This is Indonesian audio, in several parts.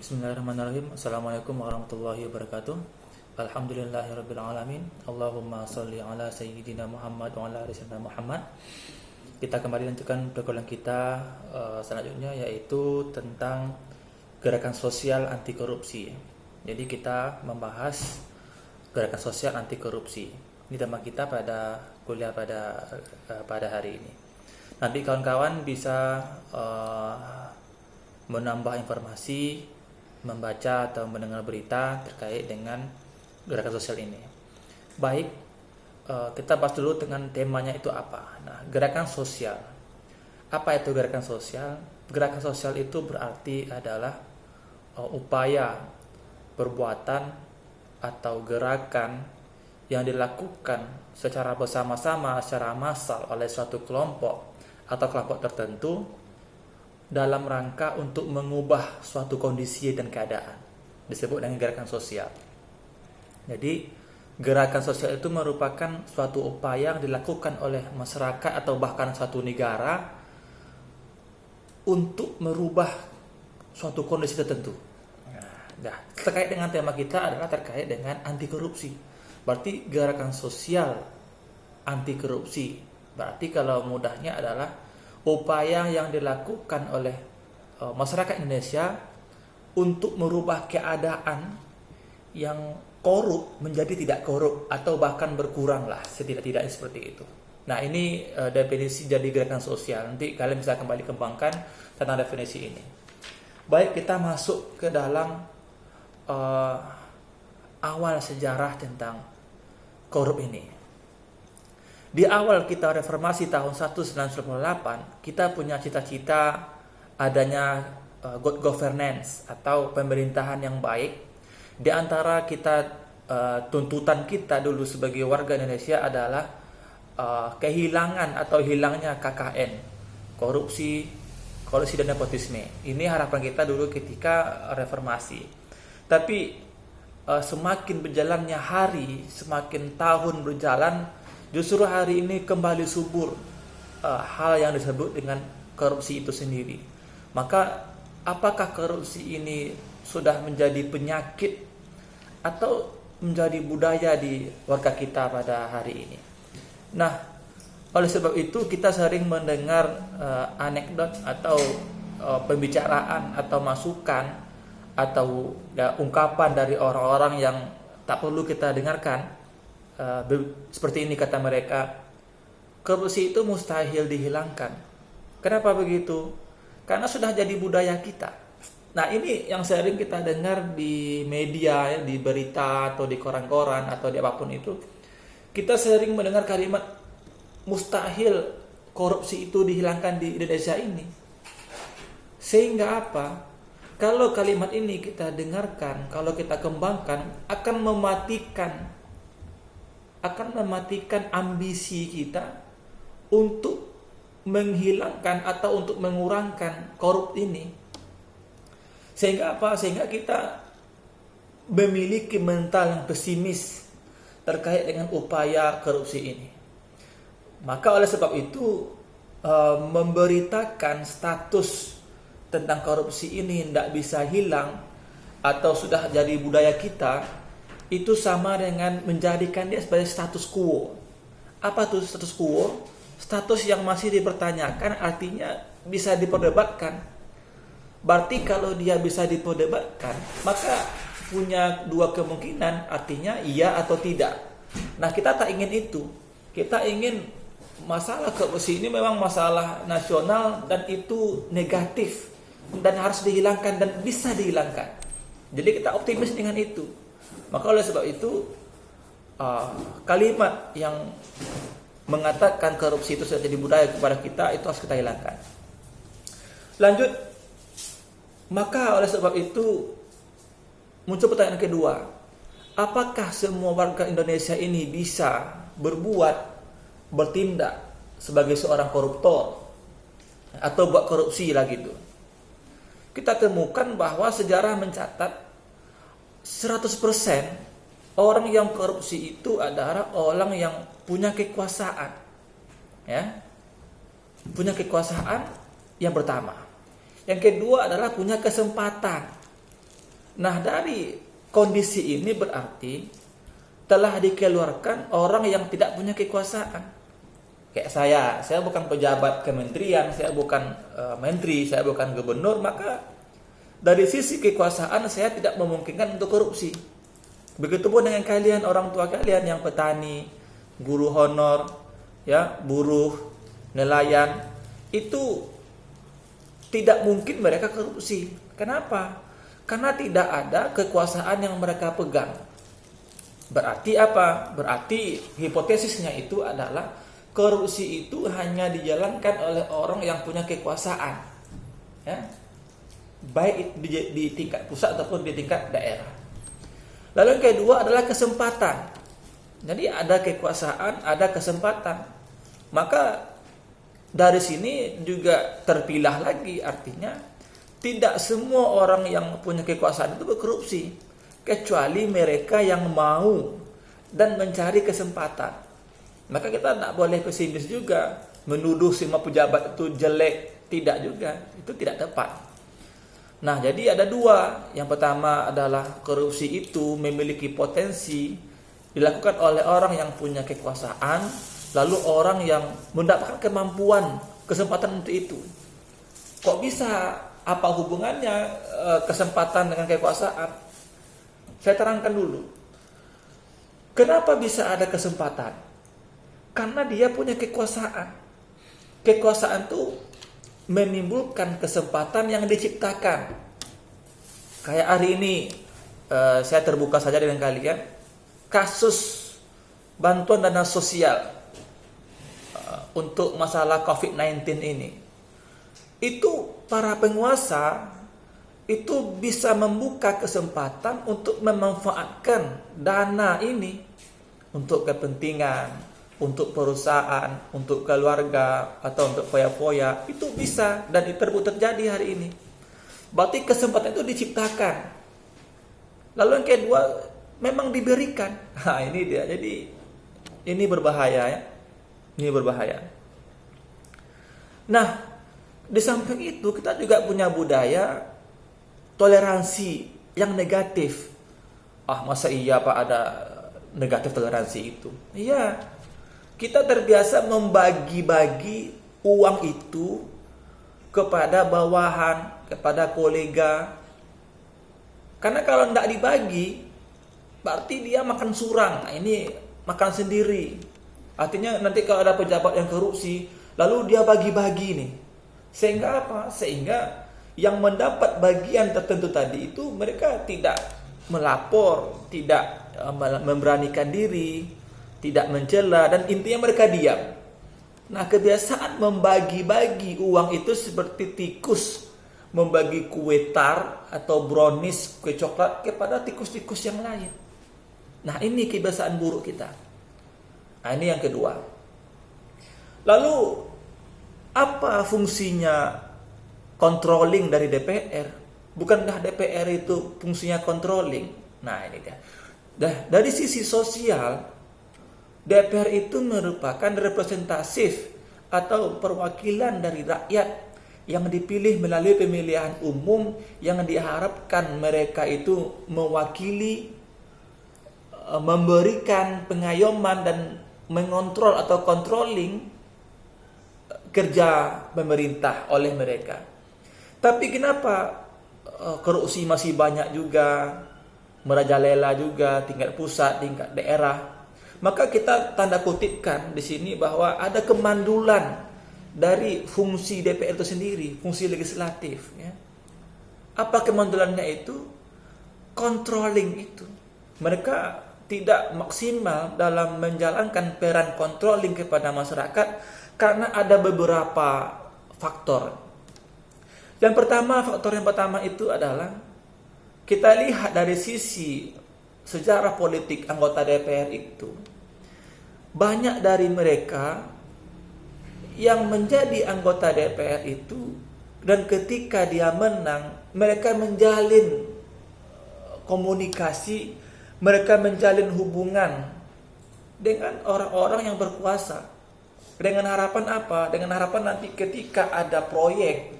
Bismillahirrahmanirrahim. Assalamualaikum warahmatullahi wabarakatuh. Alhamdulillahirabbil alamin. Allahumma shalli ala sayyidina Muhammad wa ala ali sayyidina Muhammad. Kita kembali lanjutkan pergaulan kita selanjutnya, yaitu tentang gerakan sosial anti korupsi. Jadi kita membahas gerakan sosial anti korupsi. Ini tema kita pada kuliah pada hari ini. Nanti kawan-kawan bisa menambah informasi, membaca atau mendengar berita terkait dengan gerakan sosial ini. Baik, kita bahas dulu dengan temanya itu apa. Nah, gerakan sosial. Apa itu gerakan sosial? Gerakan sosial itu berarti adalah upaya, perbuatan atau gerakan yang dilakukan secara bersama-sama, secara massal oleh suatu kelompok atau kelompok tertentu dalam rangka untuk mengubah suatu kondisi dan keadaan, disebut dengan gerakan sosial. Jadi gerakan sosial itu merupakan suatu upaya yang dilakukan oleh masyarakat atau bahkan suatu negara untuk merubah suatu kondisi tertentu. Nah, terkait dengan tema kita adalah terkait dengan anti korupsi. Berarti gerakan sosial anti korupsi. Berarti kalau mudahnya adalah upaya yang dilakukan oleh masyarakat Indonesia untuk merubah keadaan yang korup menjadi tidak korup atau bahkan berkurang lah, setidak-tidaknya seperti itu. Nah, ini definisi jadi gerakan sosial. Nanti kalian bisa kembali kembangkan tentang definisi ini. Baik, kita masuk ke dalam awal sejarah tentang korup ini. Di awal kita reformasi tahun 1998, kita punya cita-cita adanya good governance atau pemerintahan yang baik. Di antara kita tuntutan kita dulu sebagai warga Indonesia adalah kehilangan atau hilangnya KKN, korupsi dan nepotisme. Ini harapan kita dulu ketika reformasi. Tapi semakin berjalannya hari, semakin tahun berjalan, justru hari ini kembali subur hal yang disebut dengan korupsi itu sendiri. Maka apakah korupsi ini sudah menjadi penyakit atau menjadi budaya di warga kita pada hari ini? Nah, oleh sebab itu kita sering mendengar anekdot atau pembicaraan atau masukan atau ungkapan dari orang-orang yang tak perlu kita dengarkan. Seperti ini kata mereka, korupsi itu mustahil dihilangkan. Kenapa begitu? Karena sudah jadi budaya kita. Nah, ini yang sering kita dengar di media, di berita atau di koran-koran atau di apapun itu. Kita sering mendengar kalimat mustahil korupsi itu dihilangkan di Indonesia ini. Sehingga apa? Kalau kalimat ini kita dengarkan, kalau kita kembangkan, akan mematikan ambisi kita untuk menghilangkan atau untuk mengurangkan korup ini. Sehingga apa? Sehingga kita memiliki mental yang pesimis terkait dengan upaya korupsi ini. Maka oleh sebab itu memberitakan status tentang korupsi ini tidak bisa hilang atau sudah jadi budaya kita, itu sama dengan menjadikan dia sebagai status quo. Apa tuh status quo? Status yang masih dipertanyakan, artinya bisa diperdebatkan. Berarti kalau dia bisa diperdebatkan, maka punya dua kemungkinan, artinya iya atau tidak. Nah, kita tak ingin itu. Kita ingin masalah korupsi ini memang masalah nasional dan itu negatif dan harus dihilangkan dan bisa dihilangkan. Jadi kita optimis dengan itu. Maka oleh sebab itu kalimat yang mengatakan korupsi itu sudah jadi budaya kepada kita, itu harus kita hilangkan. Lanjut. Maka oleh sebab itu muncul pertanyaan kedua. Apakah semua warga Indonesia ini bisa bertindak sebagai seorang koruptor atau buat korupsi lah gitu? Kita temukan bahwa sejarah mencatat 100% orang yang korupsi itu adalah orang yang punya kekuasaan. Ya. Punya kekuasaan yang pertama. Yang kedua adalah punya kesempatan. Nah, dari kondisi ini berarti telah dikeluarkan orang yang tidak punya kekuasaan. Kayak saya bukan pejabat kementerian, saya bukan menteri, saya bukan gubernur, maka dari sisi kekuasaan saya tidak memungkinkan untuk korupsi. Begitupun dengan kalian, orang tua kalian yang petani, guru honor, ya, buruh, nelayan, itu tidak mungkin mereka korupsi. Kenapa? Karena tidak ada kekuasaan yang mereka pegang. Berarti apa? Berarti hipotesisnya itu adalah korupsi itu hanya dijalankan oleh orang yang punya kekuasaan, ya, baik di tingkat pusat ataupun di tingkat daerah. Lalu yang kedua adalah kesempatan. Jadi ada kekuasaan, ada kesempatan. Maka dari sini juga terpilah lagi, artinya tidak semua orang yang punya kekuasaan itu berkorupsi, kecuali mereka yang mau dan mencari kesempatan. Maka kita tidak boleh pesimis juga, menuduh semua pejabat itu jelek, tidak juga, itu tidak tepat. Nah, jadi ada dua. Yang pertama adalah korupsi itu memiliki potensi dilakukan oleh orang yang punya kekuasaan, lalu orang yang mendapatkan kemampuan, kesempatan untuk itu. Kok bisa? Apa hubungannya kesempatan dengan kekuasaan? Saya terangkan dulu. Kenapa bisa ada kesempatan? Karena dia punya kekuasaan. Kekuasaan itu menimbulkan kesempatan yang diciptakan. Kayak hari ini, saya terbuka saja dengan kalian, kasus bantuan dana sosial untuk masalah COVID-19 ini. Itu para penguasa itu bisa membuka kesempatan untuk memanfaatkan dana ini untuk kepentingan, untuk perusahaan, untuk keluarga, atau untuk foya-foya. Itu bisa, dan itu terjadi hari ini. Berarti kesempatan itu diciptakan. Lalu yang kedua, memang diberikan. Nah, ini dia. Jadi ini berbahaya, ya. Ini berbahaya. Nah, di samping itu kita juga punya budaya toleransi yang negatif. Masa iya Pak ada negatif toleransi itu? Iya. Kita terbiasa membagi-bagi uang itu kepada bawahan, kepada kolega. Karena kalau tidak dibagi, berarti dia makan surang. Nah, ini makan sendiri. Artinya nanti kalau ada pejabat yang korupsi, lalu dia bagi-bagi nih. Sehingga apa? Sehingga yang mendapat bagian tertentu tadi itu mereka tidak melapor, tidak memberanikan diri, tidak mencela, dan intinya mereka diam. Nah, kebiasaan membagi-bagi uang itu seperti tikus membagi kue tar atau brownies, kue coklat kepada tikus-tikus yang lain. Nah, ini kebiasaan buruk kita. Nah, ini yang kedua. Lalu, apa fungsinya controlling dari DPR? Bukankah DPR itu fungsinya controlling? Nah, ini dia. Dari sisi sosial, DPR itu merupakan representatif atau perwakilan dari rakyat yang dipilih melalui pemilihan umum yang diharapkan mereka itu mewakili, memberikan pengayoman dan mengontrol atau controlling kerja pemerintah oleh mereka. Tapi kenapa korupsi masih banyak juga, merajalela juga, tingkat pusat, tingkat daerah? Maka kita tanda kutipkan di sini bahwa ada kemandulan dari fungsi DPR itu sendiri, fungsi legislatif. Ya. Apa kemandulannya itu? Controlling itu. Mereka tidak maksimal dalam menjalankan peran controlling kepada masyarakat karena ada beberapa faktor. Faktor yang pertama itu adalah kita lihat dari sisi sejarah politik anggota DPR itu, banyak dari mereka yang menjadi anggota DPR itu, dan ketika dia menang, mereka menjalin komunikasi, mereka menjalin hubungan dengan orang-orang yang berkuasa. Dengan harapan apa? Dengan harapan nanti ketika ada proyek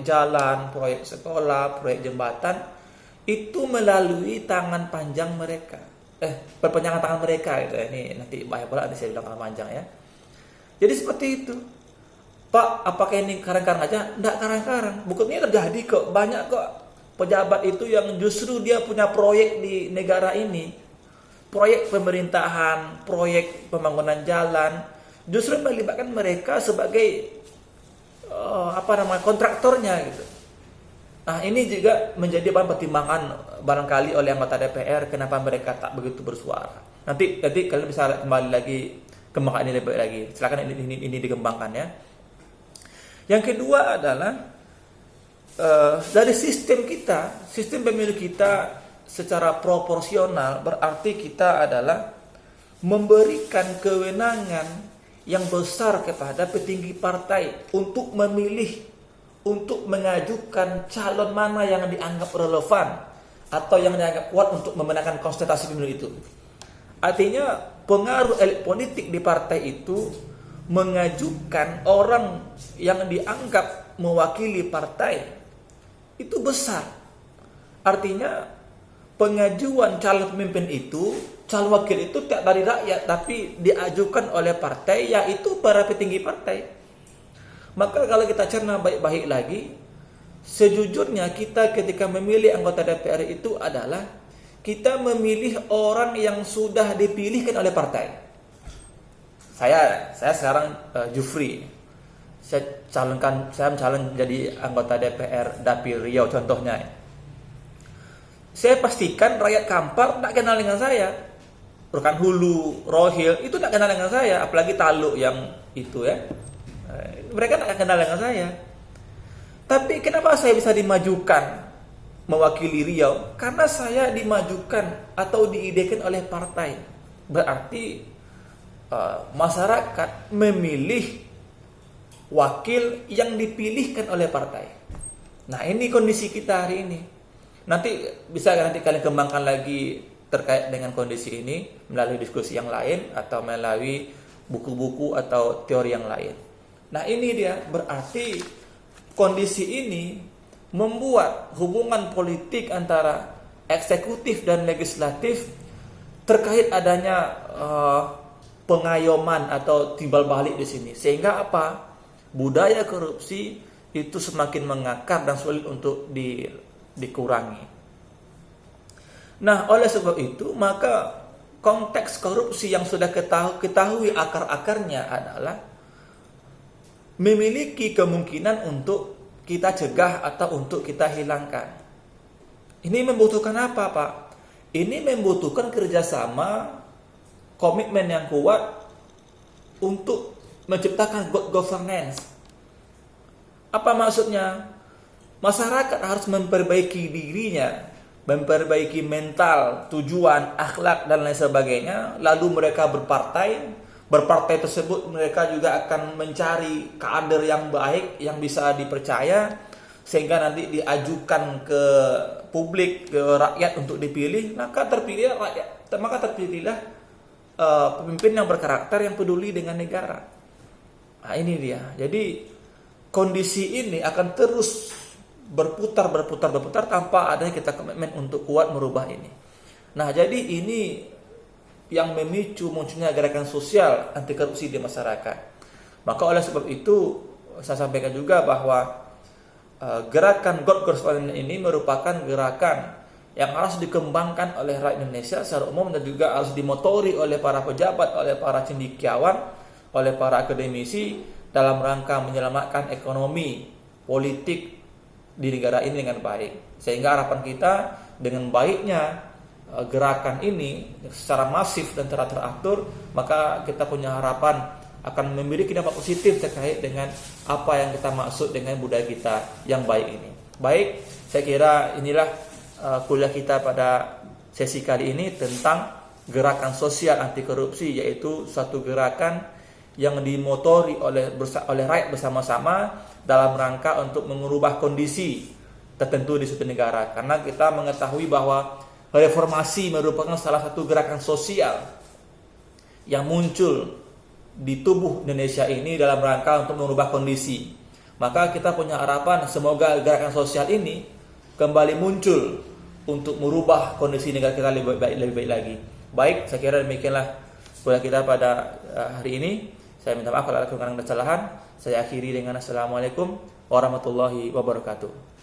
jalan, proyek sekolah, proyek jembatan, itu melalui tangan panjang mereka. Perpanjangan tangan mereka gitu. Ini nanti bahaya pula nanti saya bilang tangan panjang ya. Jadi seperti itu. Pak, apakah ini karang-karang aja? Enggak karang-karang. Buktinya terjadi kok. Banyak kok pejabat itu yang justru dia punya proyek di negara ini. Proyek pemerintahan, proyek pembangunan jalan, justru melibatkan mereka sebagai kontraktornya gitu. Nah, ini juga menjadi bahan pertimbangan barangkali oleh anggota DPR kenapa mereka tak begitu bersuara. Nanti kalian bisa kembali lagi kembangkan ini lebih lagi. Silakan ini dikembangkan ya. Yang kedua adalah dari sistem pemilu kita secara proporsional, berarti kita adalah memberikan kewenangan yang besar kepada petinggi partai untuk memilih, untuk mengajukan calon mana yang dianggap relevan atau yang dianggap kuat untuk memenangkan konsentrasi pemilu itu. Artinya pengaruh elit politik di partai itu mengajukan orang yang dianggap mewakili partai itu besar. Artinya pengajuan calon pemimpin itu, calon wakil itu tidak dari rakyat, tapi diajukan oleh partai, yaitu para petinggi partai. Maka kalau kita cerna baik-baik lagi, sejujurnya kita ketika memilih anggota DPR itu adalah kita memilih orang yang sudah dipilihkan oleh partai. Saya sekarang Jufri, saya mencalon jadi anggota DPR Dapil Riau contohnya. Saya pastikan rakyat Kampar tak kenal dengan saya. Rokan Hulu, Rohil itu tak kenal dengan saya, apalagi Taluk yang itu ya. Mereka tak kenal dengan saya. Tapi kenapa saya bisa dimajukan mewakili Riau? Karena saya dimajukan atau diidekan oleh partai. Berarti masyarakat memilih wakil yang dipilihkan oleh partai. Nah, ini kondisi kita hari ini. Nanti kalian kembangkan lagi terkait dengan kondisi ini melalui diskusi yang lain atau melalui buku-buku atau teori yang lain. Nah, ini dia berarti kondisi ini membuat hubungan politik antara eksekutif dan legislatif terkait adanya pengayoman atau timbal balik di sini. Sehingga apa? Budaya korupsi itu semakin mengakar dan sulit untuk dikurangi. Nah, oleh sebab itu maka konteks korupsi yang sudah ketahui akar-akarnya adalah memiliki kemungkinan untuk kita cegah atau untuk kita hilangkan. Ini membutuhkan apa, Pak? Ini membutuhkan kerjasama, komitmen yang kuat untuk menciptakan good governance. Apa maksudnya? Masyarakat harus memperbaiki dirinya, memperbaiki mental, tujuan, akhlak, dan lain sebagainya. Lalu mereka berpartai tersebut mereka juga akan mencari kader yang baik, yang bisa dipercaya, sehingga nanti diajukan ke publik, ke rakyat untuk dipilih. Maka terpilihlah pemimpin yang berkarakter, yang peduli dengan negara. Nah, ini dia. Jadi kondisi ini akan terus berputar tanpa adanya kita komitmen untuk kuat merubah ini. Nah, jadi ini yang memicu munculnya gerakan sosial anti korupsi di masyarakat. Maka oleh sebab itu saya sampaikan juga bahwa gerakan God Governance ini merupakan gerakan yang harus dikembangkan oleh rakyat Indonesia secara umum dan juga harus dimotori oleh para pejabat, oleh para cendekiawan, oleh para akademisi dalam rangka menyelamatkan ekonomi, politik di negara ini dengan baik. Sehingga harapan kita dengan baiknya gerakan ini secara masif dan teratur, maka kita punya harapan akan memiliki dampak positif terkait dengan apa yang kita maksud dengan budaya kita yang baik ini. Baik, saya kira inilah kuliah kita pada sesi kali ini tentang gerakan sosial anti korupsi, yaitu suatu gerakan yang dimotori oleh rakyat bersama-sama dalam rangka untuk mengubah kondisi tertentu di suatu negara. Karena kita mengetahui bahwa reformasi merupakan salah satu gerakan sosial yang muncul di tubuh Indonesia ini dalam rangka untuk mengubah kondisi. Maka kita punya harapan semoga gerakan sosial ini kembali muncul untuk merubah kondisi negara kita lebih baik lagi. Baik, saya kira demikianlah kuliah kita pada hari ini. Saya minta maaf kalau ada kekurangan dan kesalahan. Saya akhiri dengan assalamualaikum warahmatullahi wabarakatuh.